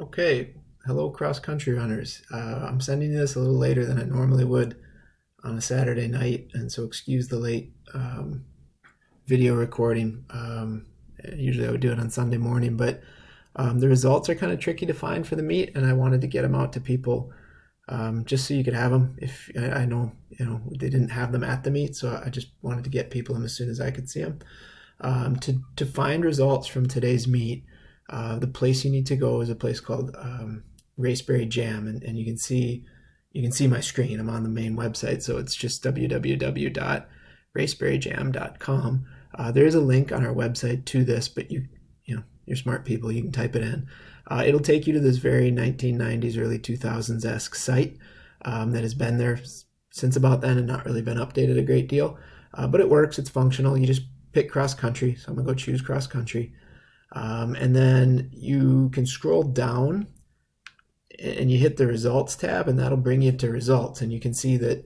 Okay, hello cross country runners. I'm sending this a little later than I normally would on a Saturday night, and so excuse the late video recording. Usually I would do it on Sunday morning, but the results are kind of tricky to find for the meet, and I wanted to get them out to people just so you could have them. If I know, they didn't have them at the meet, so I just wanted to get people them as soon as I could see them. To find results from today's meet, the place you need to go is a place called Raceberry Jam, and you can see my screen. I'm on the main website, so it's just www.raceberryjam.com. There is a link on our website to this, but you're smart people. You can type it in. It'll take you to this very 1990s, early 2000s-esque site that has been there since about then and not really been updated a great deal. But it works. It's functional. You just pick cross country. So I'm going to go choose cross country. And then you can scroll down and you hit the results tab, and that'll bring you to results. And you can see that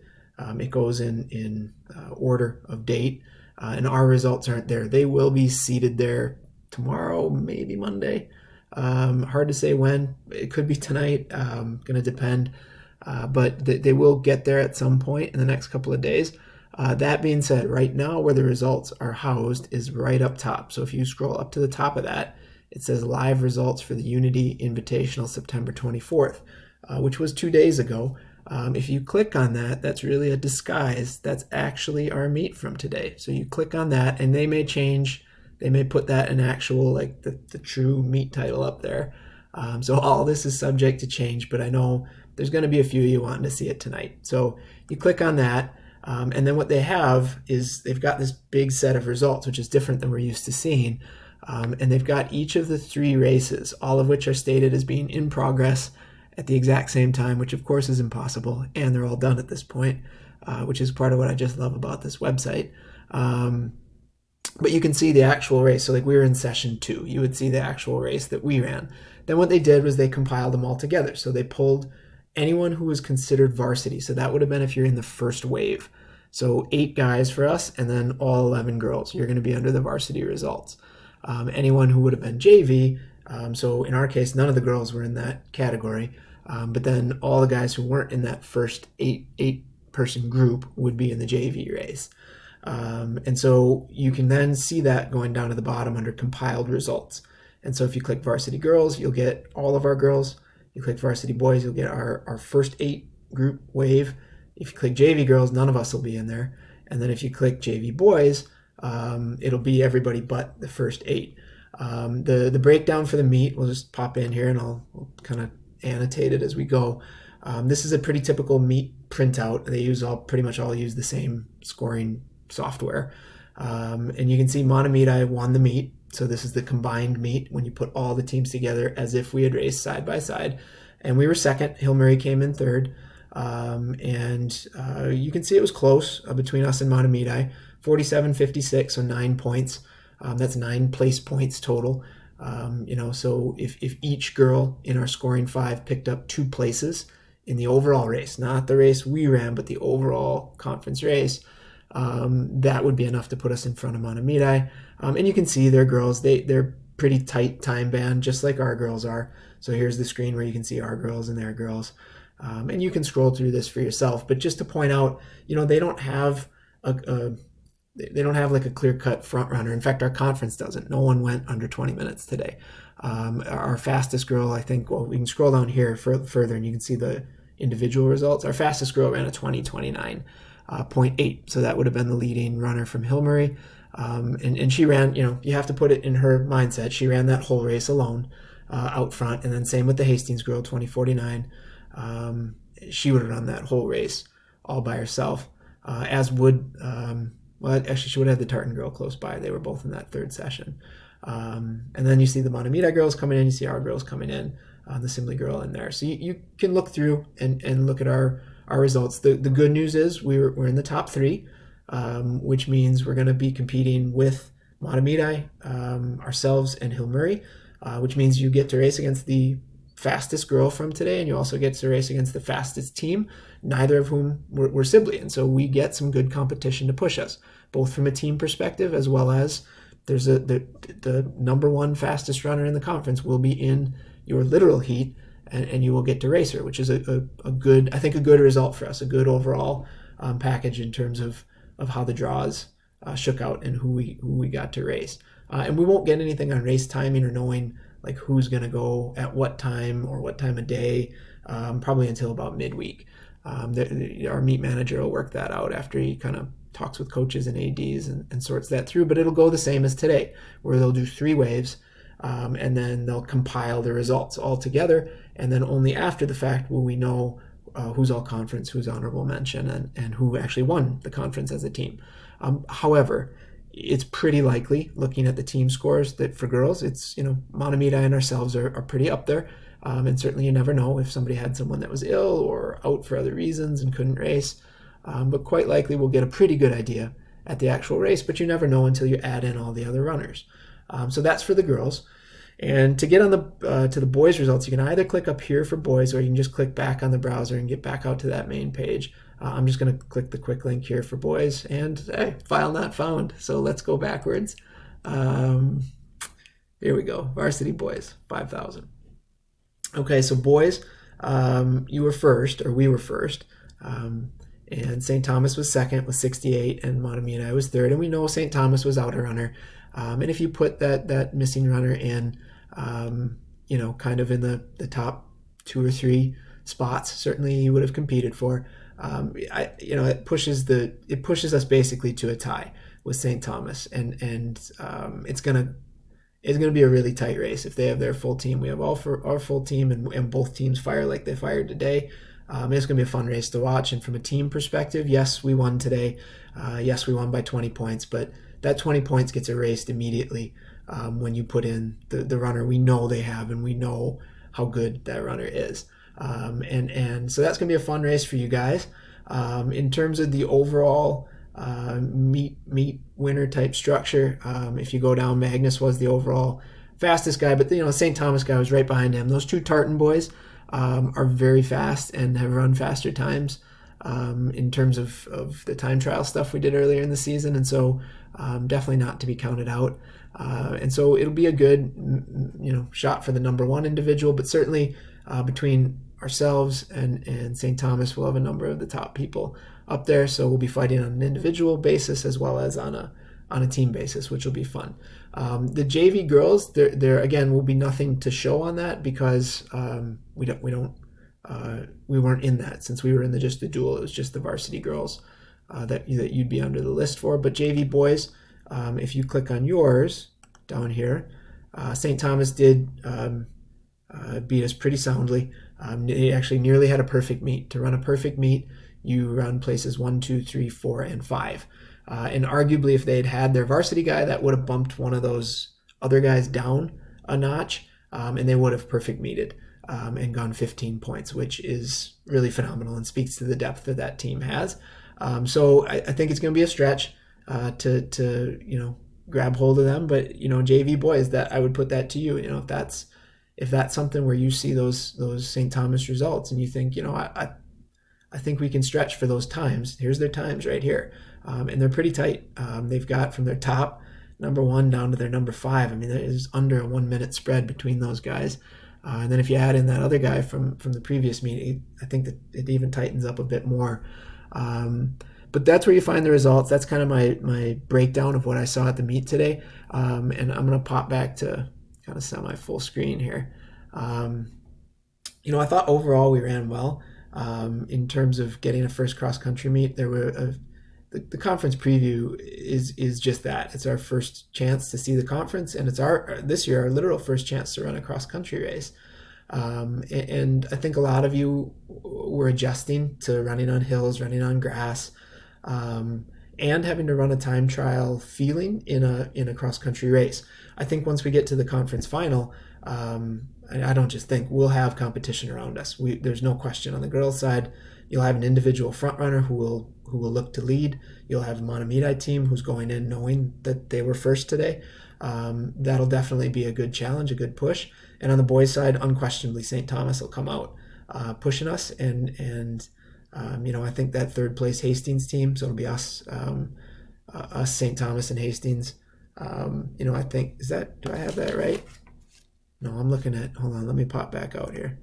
it goes in order of date. And our results aren't there. They will be seated there tomorrow, maybe Monday. Hard to say when. It could be tonight. Going to depend. But they will get there at some point in the next couple of days. That being said, right now where the results are housed is right up top. So if you scroll up to the top of that, it says live results for the Unity Invitational September 24th, which was 2 days ago. If you click on that, that's really a disguise. That's actually our meet from today. So you click on that and they may change. They may put that in actual, like the true meet title up there. So all this is subject to change, but I know there's going to be a few of you wanting to see it tonight. So you click on that. And then what they have is they've got this big set of results, which is different than we're used to seeing. And they've got each of the 3 races, all of which are stated as being in progress at the exact same time, which of course is impossible. And they're all done at this point, which is part of what I just love about this website. But you can see the actual race. So like we were in session 2, you would see the actual race that we ran. Then what they did was they compiled them all together. So they pulled anyone who was considered varsity. So that would have been if you're in the first wave. So 8 guys for us, and then all 11 girls. You're going to be under the varsity results. Anyone who would have been JV, so in our case, none of the girls were in that category. But then all the guys who weren't in that first eight-person group would be in the JV race. And so you can then see that going down to the bottom under compiled results. And so if you click varsity girls, you'll get all of our girls. You click varsity boys, you'll get our first 8 group wave. If you click JV girls, none of us will be in there. And then if you click JV boys, it'll be everybody but the first 8. The breakdown for the meet, we'll just pop in here and I'll kind of annotate it as we go. This is a pretty typical meet printout. They pretty much all use the same scoring software. And you can see Mahtomedi won the meet. So this is the combined meet when you put all the teams together as if we had raced side by side. And we were second. Hill Murray came in third. And you can see it was close between us and Mahtomedi. 47-56, so 9 points. That's 9 place points total. So if each girl in our scoring 5 picked up 2 places in the overall race, not the race we ran, but the overall conference race, that would be enough to put us in front of Mahtomedi. And you can see their girls, they're pretty tight time band, just like our girls are. So here's the screen where you can see our girls and their girls. And you can scroll through this for yourself. But just to point out, they don't have like a clear-cut front runner. In fact, our conference doesn't. No one went under 20 minutes today. Our fastest girl, I think, well, we can scroll down here further and you can see the individual results. Our fastest girl ran a 20:29.8. So that would have been the leading runner from Hill Murray. And she ran, you have to put it in her mindset. She ran that whole race alone out front. And then same with the Hastings girl, 20:49. She would have run that whole race all by herself, as would, actually she would have had the Tartan girl close by. They were both in that third session. And then you see the Mahtomedi girls coming in, you see our girls coming in, the Simley girl in there. So you can look through and look at our results. The good news is we're in the top 3, which means we're going to be competing with Mahtomedi, ourselves, and Hill Murray, which means you get to race against the fastest girl from today, and you also get to race against the fastest team, neither of whom were Sibley. And so we get some good competition to push us, both from a team perspective as well as the number 1 fastest runner in the conference will be in your literal heat, and you will get to racer, which is a good, I think, a good result for us, a good overall package in terms of how the draws shook out and who we got to race. And we won't get anything on race timing or knowing like who's going to go at what time or what time of day, probably until about midweek. Our meet manager will work that out after he kind of talks with coaches and ADs and sorts that through. But it'll go the same as today, where they'll do 3 waves, and then they'll compile the results all together. And then only after the fact will we know who's all conference, who's honorable mention, and who actually won the conference as a team. However, it's pretty likely, looking at the team scores, that for girls, it's, Mahtomedi and ourselves are pretty up there. And certainly you never know if somebody had someone that was ill or out for other reasons and couldn't race. But quite likely we'll get a pretty good idea at the actual race, but you never know until you add in all the other runners. So that's for the girls. And to get on to the boys' results, you can either click up here for boys, or you can just click back on the browser and get back out to that main page. I'm just going to click the quick link here for boys, and hey, file not found. So let's go backwards. Here we go. Varsity boys, 5,000. Okay, so boys, you were first, or we were first. And St. Thomas was second with 68, and Mahtomedi was third. And we know St. Thomas was out a runner. And if you put that missing runner in, kind of in the top 2 or 3 spots, certainly you would have competed for. It pushes us basically to a tie with St. Thomas, and it's gonna be a really tight race if they have their full team. We have our full team, and both teams fire like they fired today. It's going to be a fun race to watch. And from a team perspective, yes, we won today. Yes, we won by 20 points, but that 20 points gets erased immediately when you put in the runner we know they have, and we know how good that runner is. And so that's going to be a fun race for you guys. In terms of the overall meet winner type structure, if you go down, Magnus was the overall fastest guy, but St. Thomas guy was right behind him. Those 2 Tartan boys are very fast and have run faster times in terms of the time trial stuff we did earlier in the season, and so definitely not to be counted out. And so it'll be a good shot for the number 1 individual, but certainly between ourselves and St. Thomas, we'll have a number of the top people up there, so we'll be fighting on an individual basis as well as on a team basis, which will be fun. The JV girls, there again will be nothing to show on that because we weren't in that, since we were in just the duel. It was just the varsity girls that you'd be under the list for. But JV boys, if you click on yours down here, St. Thomas did beat us pretty soundly. He actually nearly had a perfect meet. To run a perfect meet, you run places 1, 2, 3, 4, and 5. And arguably, if they'd had their varsity guy, that would have bumped one of those other guys down a notch, and they would have perfect meted and gone 15 points, which is really phenomenal and speaks to the depth that that team has. So I think it's going to be a stretch to grab hold of them. But JV boys, that I would put that to you. If that's something where you see those St. Thomas results and you think, I think we can stretch for those times. Here's their times right here. And they're pretty tight. They've got from their top number 1 down to their number 5. I mean, there's under a 1 minute spread between those guys. And then if you add in that other guy from the previous meet, I think that it even tightens up a bit more. But that's where you find the results. That's kind of my breakdown of what I saw at the meet today. And I'm going to pop back to kind of semi full screen here. I thought overall we ran well. In terms of getting a first cross country meet, there were the conference preview is just that. It's our first chance to see the conference, and it's this year our literal first chance to run a cross country race. And I think a lot of you were adjusting to running on hills, running on grass, and having to run a time trial feeling in a cross country race. I think once we get to the conference final, I don't just think, we'll have competition around us. There's no question. On the girls' side, you'll have an individual front runner who will look to lead. You'll have a Mahtomedi team who's going in knowing that they were first today. That'll definitely be a good challenge, a good push. And on the boys' side, unquestionably, St. Thomas will come out pushing us. And I think that third place Hastings team, so it'll be us, St. Thomas and Hastings. I think, do I have that right? No, I'm looking at, hold on, let me pop back out here.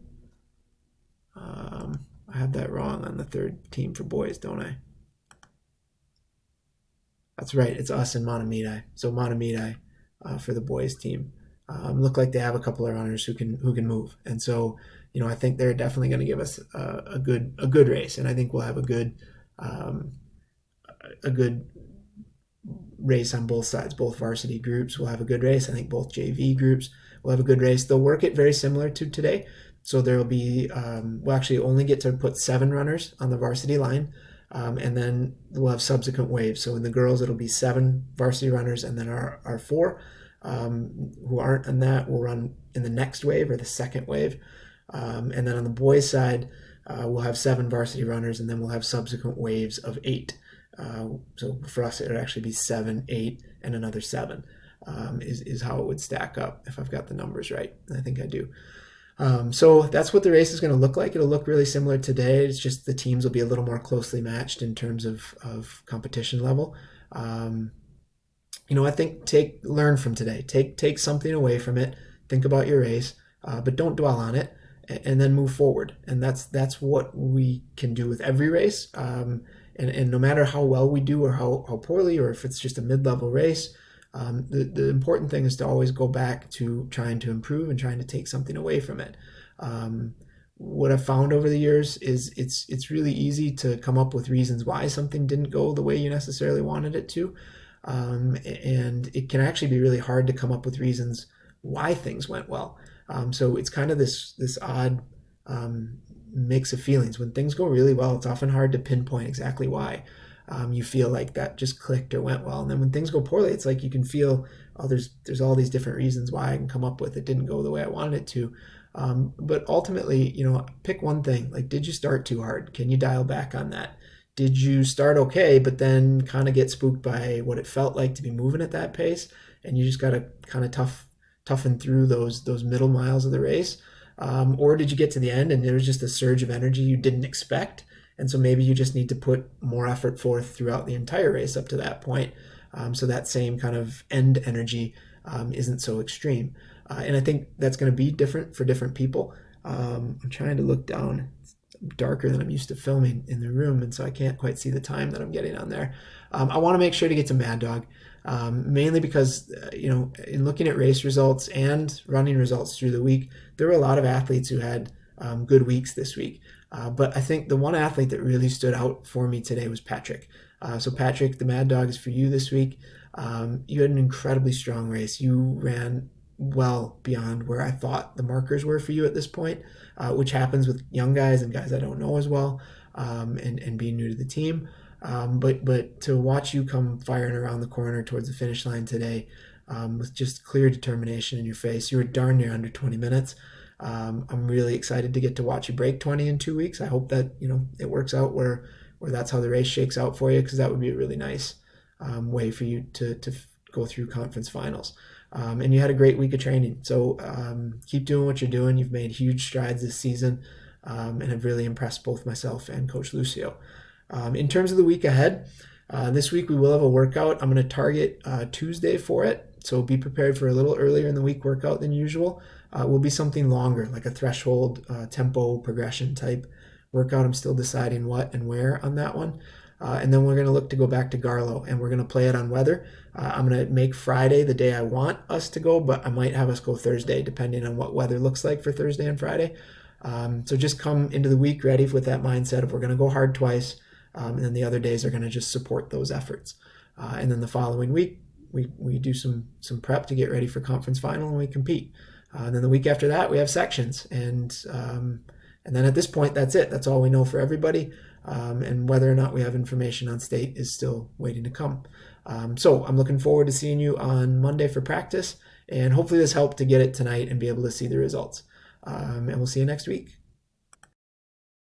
I have that wrong on the third team for boys, don't I? That's right, it's us and Mahtomedi. So Mahtomedi for the boys team. Look like they have a couple of runners who can move, and so I think they're definitely going to give us a good race, and I think we'll have um, a good race on both sides. Both varsity groups will have a good race. I think both JV groups will have a good race. They'll work it very similar to today. So there will be, we'll actually only get to put 7 runners on the varsity line, and then we'll have subsequent waves. So in the girls, it'll be 7 varsity runners, and then our 4 who aren't in that will run in the next wave or the second wave. And then on the boys' side, we'll have 7 varsity runners, and then we'll have subsequent waves of 8. So for us, it would actually be 7, 8, and another 7 is how it would stack up if I've got the numbers right. I think I do. So that's what the race is going to look like. It'll look really similar today. It's just the teams will be a little more closely matched in terms of competition level. I think learn from today. Take something away from it. Think about your race, but don't dwell on it, and then move forward. And that's what we can do with every race. And no matter how well we do or how poorly, or if it's just a mid-level race, the important thing is to always go back to trying to improve and trying to take something away from it. What I've found over the years is it's really easy to come up with reasons why something didn't go the way you necessarily wanted it to. And it can actually be really hard to come up with reasons why things went well. So it's kind of this odd mix of feelings. When things go really well, it's often hard to pinpoint exactly why you feel like that just clicked or went well. And then when things go poorly, it's like you can feel, oh, there's all these different reasons why I can come up with it didn't go the way I wanted it to. But ultimately, pick one thing. Like, did you start too hard? Can you dial back on that? Did you start okay, but then kind of get spooked by what it felt like to be moving at that pace? And you just got to kind of toughen through those middle miles of the race. Or did you get to the end and there was just a surge of energy you didn't expect? And so maybe you just need to put more effort forth throughout the entire race up to that point. So that same kind of end energy isn't so extreme. And I think that's going to be different for different people. I'm trying to look down. It's darker than I'm used to filming in the room, and so I can't quite see the time that I'm getting on there. I want to make sure to get to Mad Dog, mainly because, in looking at race results and running results through the week, there were a lot of athletes who had good weeks this week. But I think the one athlete that really stood out for me today was Patrick. So Patrick, the Mad Dog is for you this week. You had an incredibly strong race. You ran well beyond where I thought the markers were for you at this point, which happens with young guys and guys I don't know as well, and being new to the team. But to watch you come firing around the corner towards the finish line today, with just clear determination in your face, you were darn near under 20 minutes. I'm really excited to get to watch you break 20 in 2 weeks. I hope that it works out where that's how the race shakes out for you, because that would be a really nice way for you to go through conference finals. And you had a great week of training. So keep doing what you're doing. You've made huge strides this season, and have really impressed both myself and Coach Lucio. In terms of the week ahead, this week we will have a workout. I'm going to target Tuesday for it. So be prepared for a little earlier in the week workout than usual. Will be something longer, like a threshold tempo progression type workout. I'm still deciding what and where on that one. And then we're going to look to go back to Garlow, and we're going to play it on weather. I'm going to make Friday the day I want us to go, but I might have us go Thursday, depending on what weather looks like for Thursday and Friday. So just come into the week ready with that mindset of we're going to go hard twice, and then the other days are going to just support those efforts. And then the following week, we do some prep to get ready for conference final, and we compete. And then the week after that, we have sections. And then at this point, that's it. That's all we know for everybody. And whether or not we have information on state is still waiting to come. So I'm looking forward to seeing you on Monday for practice. And hopefully this helped to get it tonight and be able to see the results. And we'll see you next week.